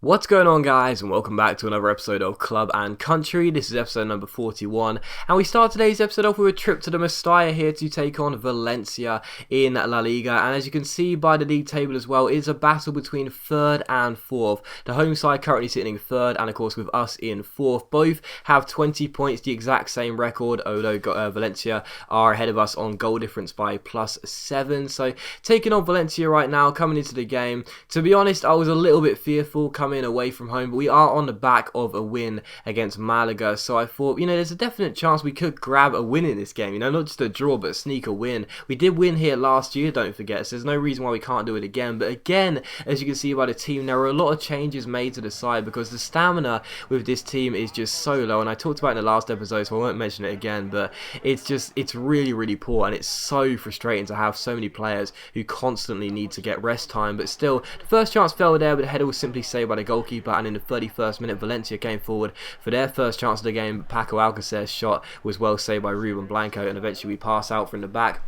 What's going on, guys, and welcome back to another episode of Club and Country. This is episode number 41, and we start today's episode off with a trip to the Mestalla here to take on Valencia in La Liga. And as you can see by the league table as well, it's a battle between 3rd and 4th. The home side currently sitting in 3rd, and of course with us in 4th. Both have 20 points, the exact same record, although Valencia are ahead of us on goal difference by +7. So taking on Valencia right now, coming into the game. To be honest, I was a little bit fearful coming away from home, but we are on the back of a win against Malaga, so I thought, there's a definite chance we could grab a win in this game, not just a draw, but sneak a win. We did win here last year, don't forget, so there's no reason why we can't do it again. But again, as you can see by the team, there are a lot of changes made to the side because the stamina with this team is just so low, and I talked about it in the last episode, so I won't mention it again, but it's really, really poor, and it's so frustrating to have so many players who constantly need to get rest time. But still, the first chance fell there, but the header was simply saved by the goalkeeper, and in the 31st minute Valencia came forward for their first chance of the game. Paco Alcacer's shot was well saved by Ruben Blanco, and eventually we pass out from the back.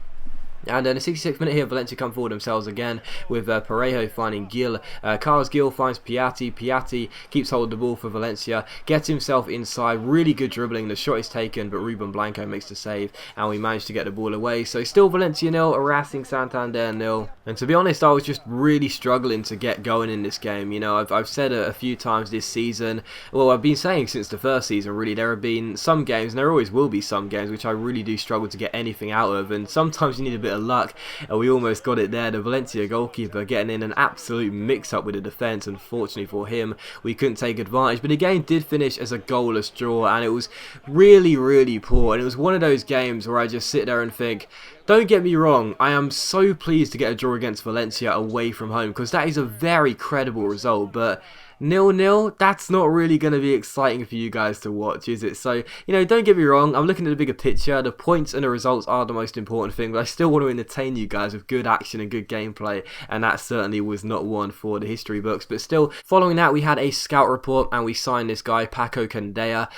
And in the 66th minute here, Valencia come forward themselves again with Parejo finding Gil. Carlos Gil finds Piatti. Piatti keeps hold of the ball for Valencia, gets himself inside, really good dribbling. The shot is taken, but Ruben Blanco makes the save, and we managed to get the ball away. So still Valencia 0, Racing Santander 0. And to be honest, I was just really struggling to get going in this game. I've said it a few times this season. Well, I've been saying since the first season, really, there have been some games, and there always will be some games, which I really do struggle to get anything out of. And sometimes you need a bit of luck, and we almost got it there. The Valencia goalkeeper getting in an absolute mix-up with the defence. Unfortunately for him, we couldn't take advantage, but the game did finish as a goalless draw, and it was really, really poor. And it was one of those games where I just sit there and think, don't get me wrong, I am so pleased to get a draw against Valencia away from home, because that is a very credible result, but 0-0, that's not really going to be exciting for you guys to watch, is it? So, don't get me wrong, I'm looking at the bigger picture. The points and the results are the most important thing, but I still want to entertain you guys with good action and good gameplay, and that certainly was not one for the history books. But still, following that, we had a scout report, and we signed this guy, Paco Candea,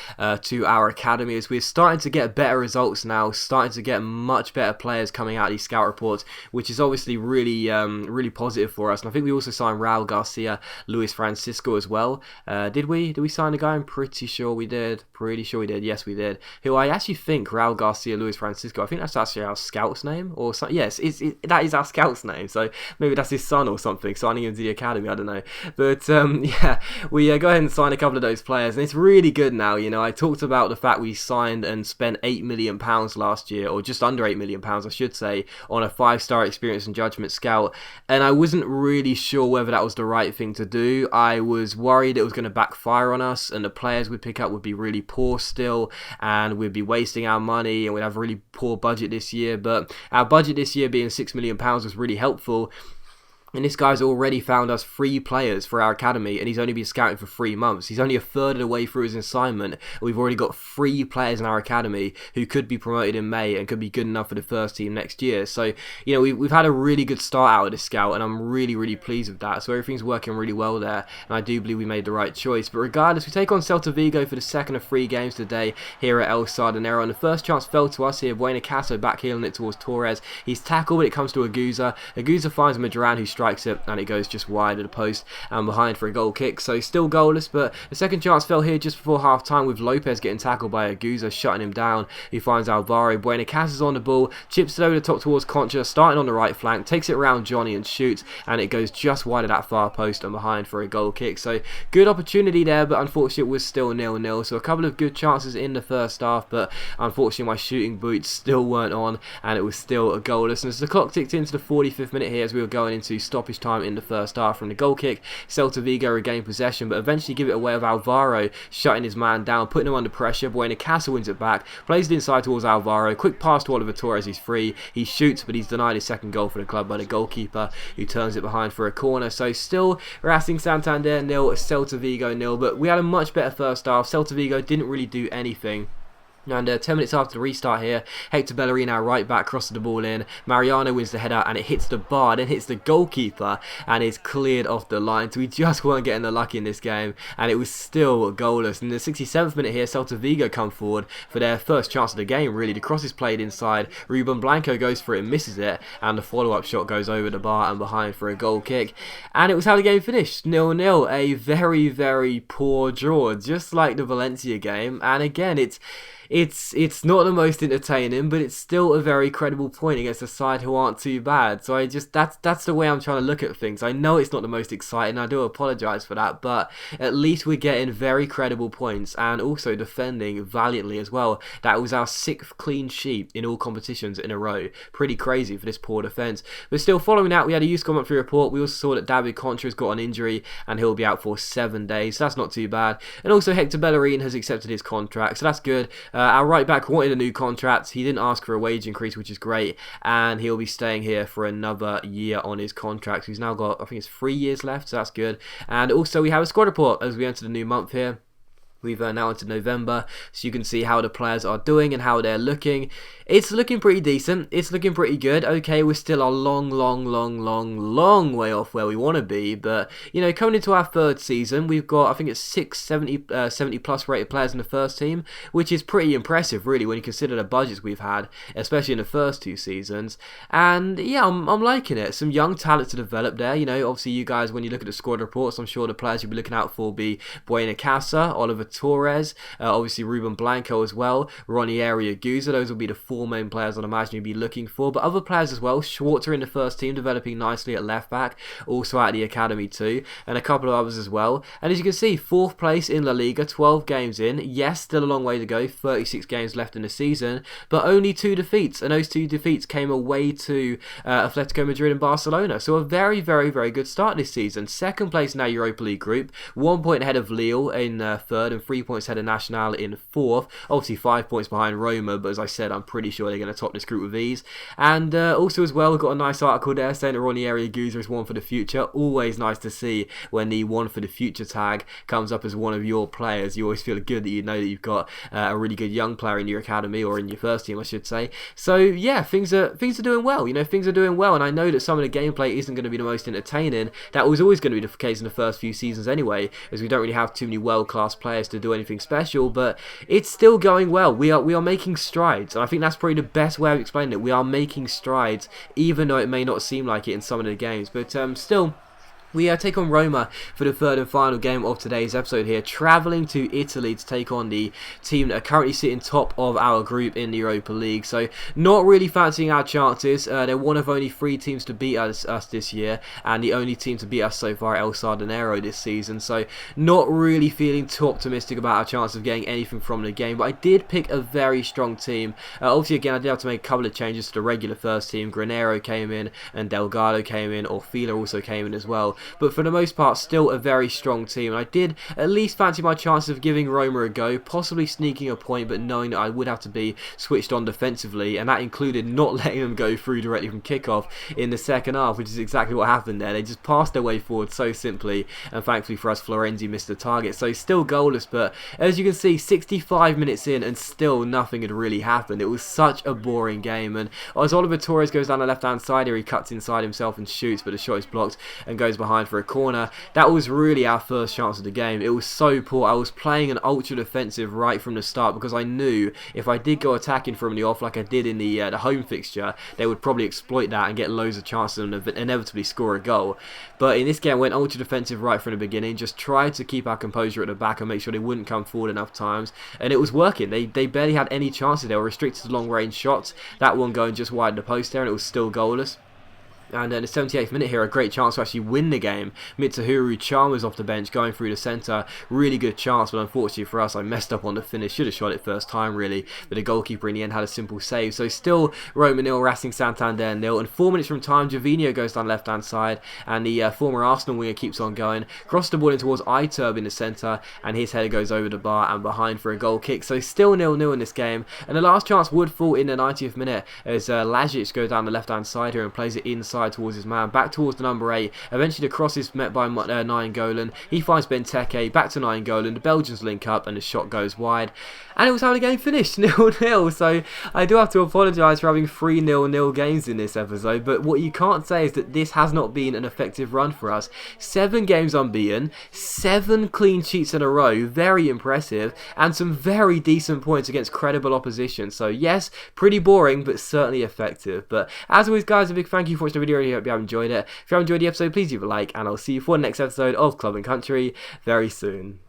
to our academy, as we're starting to get better results now, starting to get much better players coming out of these scout reports, which is obviously really, really positive for us. And I think we also signed Raul Garcia, Luis Francisco as well. Did we sign a guy? I'm pretty sure we did. Yes, we did. Who I actually think Raul Garcia, Luis Francisco, I think that's actually our scout's name, or so, yes, that is our scout's name. So maybe that's his son or something, signing him to the academy. I don't know. But yeah, we go ahead and sign a couple of those players, and it's really good now. I talked about the fact we signed and spent £8 million last year, or just under £8 million, I should say, on a 5-star experience and judgment scout, and I wasn't really sure whether that was the right thing to do. I was worried it was going to backfire on us, and the players we'd pick up would be really poor still, and we'd be wasting our money, and we'd have a really poor budget this year. But our budget this year being £6 million was really helpful. And this guy's already found us 3 players for our academy, and he's only been scouting for 3 months. He's only a third of the way through his assignment, and we've already got 3 players in our academy who could be promoted in May and could be good enough for the first team next year. So, we've had a really good start out of this scout, and I'm really, really pleased with that. So everything's working really well there, and I do believe we made the right choice. But regardless, we take on Celta Vigo for the second of 3 games today here at El Sardinero, and the first chance fell to us here. Buena Caso backheeling it towards Torres. He's tackled, but it comes to Aguza. Aguza finds Madran, who strikes it, and it goes just wide of the post and behind for a goal kick. So still goalless, but the second chance fell here just before half time, with Lopez getting tackled by Aguza, shutting him down. He finds Alvaro. Buena Casa's on the ball, chips it over the top towards Concha, starting on the right flank, takes it around Johnny and shoots, and it goes just wide of that far post and behind for a goal kick. So good opportunity there, but unfortunately it was still 0-0. So a couple of good chances in the first half, but unfortunately my shooting boots still weren't on, and it was still a goalless. And as the clock ticked into the 45th minute here, as we were going into stoppage time in the first half from the goal kick, Celta Vigo regained possession, but eventually give it away with Alvaro shutting his man down, putting him under pressure. Buena Casa wins it back, plays it inside towards Alvaro, quick pass to Oliver Torres, he's free, he shoots, but he's denied his second goal for the club by the goalkeeper, who turns it behind for a corner. So still Racing Santander 0, Celta Vigo 0, but we had a much better first half. Celta Vigo didn't really do anything. And 10 minutes after the restart here, Hector Bellerin, our right back, crosses the ball in. Mariano wins the header and it hits the bar, then hits the goalkeeper and is cleared off the line. So we just weren't getting the luck in this game and it was still goalless. In the 67th minute here, Celta Vigo come forward for their first chance of the game, really. The cross is played inside. Ruben Blanco goes for it and misses it, and the follow-up shot goes over the bar and behind for a goal kick. And it was how the game finished, 0-0. A very, very poor draw, just like the Valencia game. And again, it's not the most entertaining, but it's still a very credible point against a side who aren't too bad. So that's the way I'm trying to look at things. I know it's not the most exciting, I do apologise for that, but at least we're getting very credible points and also defending valiantly as well. That was our 6th clean sheet in all competitions in a row. Pretty crazy for this poor defence. But still, following that, we had a youth commentary report. We also saw that David Contra's got an injury and he'll be out for 7 days, so that's not too bad. And also Hector Bellerin has accepted his contract, so that's good. Our right back wanted a new contract. He didn't ask for a wage increase, which is great, and he'll be staying here for another year on his contract. He's now got, I think it's 3 years left, so that's good. And also we have a squad report as we enter the new month here. We've now entered November, so you can see how the players are doing and how they're looking. It's looking pretty decent. It's looking pretty good. Okay, we're still a long way off where we want to be. But, you know, coming into our 3rd season, we've got, I think it's 70 plus rated players in the first team, which is pretty impressive, really, when you consider the budgets we've had, especially in the first 2 seasons. And, yeah, I'm liking it. Some young talent to develop there. You know, obviously, you guys, when you look at the squad reports, I'm sure the players you'll be looking out for will be Buena Casa, Oliver Torres, obviously Ruben Blanco as well, Ranieri Aguza. Those will be the 4 main players I'd imagine you'd be looking for, but other players as well. Schwarzer in the first team, developing nicely at left back, also at the academy too, and a couple of others as well. And as you can see, 4th place in La Liga, 12 games in. Yes, still a long way to go, 36 games left in the season, but only 2 defeats, and those 2 defeats came away to Atletico Madrid and Barcelona. So a very, very, very good start this season. 2nd place in our Europa League group, 1 point ahead of Lille in 3rd, and 3 points ahead of Nacional in 4th. Obviously 5 points behind Roma, but as I said, I'm pretty sure they're going to top this group with ease. And also as well, we've got a nice article there saying that Ranieri Aguza is one for the future. Always nice to see when the one for the future tag comes up as one of your players. You always feel good that you know that you've got a really good young player in your academy, or in your first team I should say. So yeah, things are doing well. You know, things are doing well, and I know that some of the gameplay isn't going to be the most entertaining. That was always going to be the case in the first few seasons anyway, as we don't really have too many world-class players to do anything special, but it's still going well. We are making strides, and I think that's probably the best way of explaining it. We are making strides, even though it may not seem like it in some of the games, but still. We take on Roma for the 3rd and final game of today's episode here, travelling to Italy to take on the team that are currently sitting top of our group in the Europa League. So not really fancying our chances. They're one of only 3 teams to beat us this year, and the only team to beat us so far, El Sardinero, this season. So not really feeling too optimistic about our chance of getting anything from the game, but I did pick a very strong team. Obviously, again, I did have to make a couple of changes to the regular first team. Granero came in, and Delgado came in, Orfila also came in as well. But for the most part, still a very strong team. And I did at least fancy my chances of giving Roma a go, possibly sneaking a point, but knowing that I would have to be switched on defensively, and that included not letting them go through directly from kickoff in the second half, which is exactly what happened there. They just passed their way forward so simply, and thankfully for us, Florenzi missed the target. So still goalless, but as you can see, 65 minutes in, and still nothing had really happened. It was such a boring game, and as Oliver Torres goes down the left-hand side here, he cuts inside himself and shoots, but the shot is blocked and goes behind for a corner. That was really our first chance of the game. It was so poor. I was playing an ultra defensive right from the start, because I knew if I did go attacking from the off like I did in the home fixture, they would probably exploit that and get loads of chances and inevitably score a goal. But in this game, I went ultra defensive right from the beginning, just tried to keep our composure at the back and make sure they wouldn't come forward enough times, and it was working. They barely had any chances. They were restricted to long range shots, that one going just wide of the post there, and it was still goalless. And in the 78th minute here, a great chance to actually win the game. Mitsuharu Chalmers off the bench, going through the centre. Really good chance, but unfortunately for us, I messed up on the finish. Should have shot it first time, really. But the goalkeeper in the end had a simple save. So still Roma 0, Racing Santander 0. And 4 minutes from time, Jovino goes down left-hand side. And the former Arsenal winger keeps on going. Crossed the ball in towards Iturb in the centre. And his header goes over the bar and behind for a goal kick. So still 0-0 in this game. And the last chance would fall in the 90th minute as Lajic goes down the left-hand side here and plays it inside inside towards his man, back towards the number 8. Eventually the cross is met by Nainggolan. He finds Benteke, back to Nainggolan. The Belgians link up and the shot goes wide. And it was how the game finished, 0-0. So I do have to apologise for having 3 0-0 games in this episode. But what you can't say is that this has not been an effective run for us. 7 games unbeaten, 7 clean sheets in a row, very impressive, and some very decent points against credible opposition. So yes, pretty boring, but certainly effective. But as always, guys, a big thank you for watching the video. I hope you have enjoyed it. If you have enjoyed the episode, please leave a like, and I'll see you for the next episode of Club and Country very soon.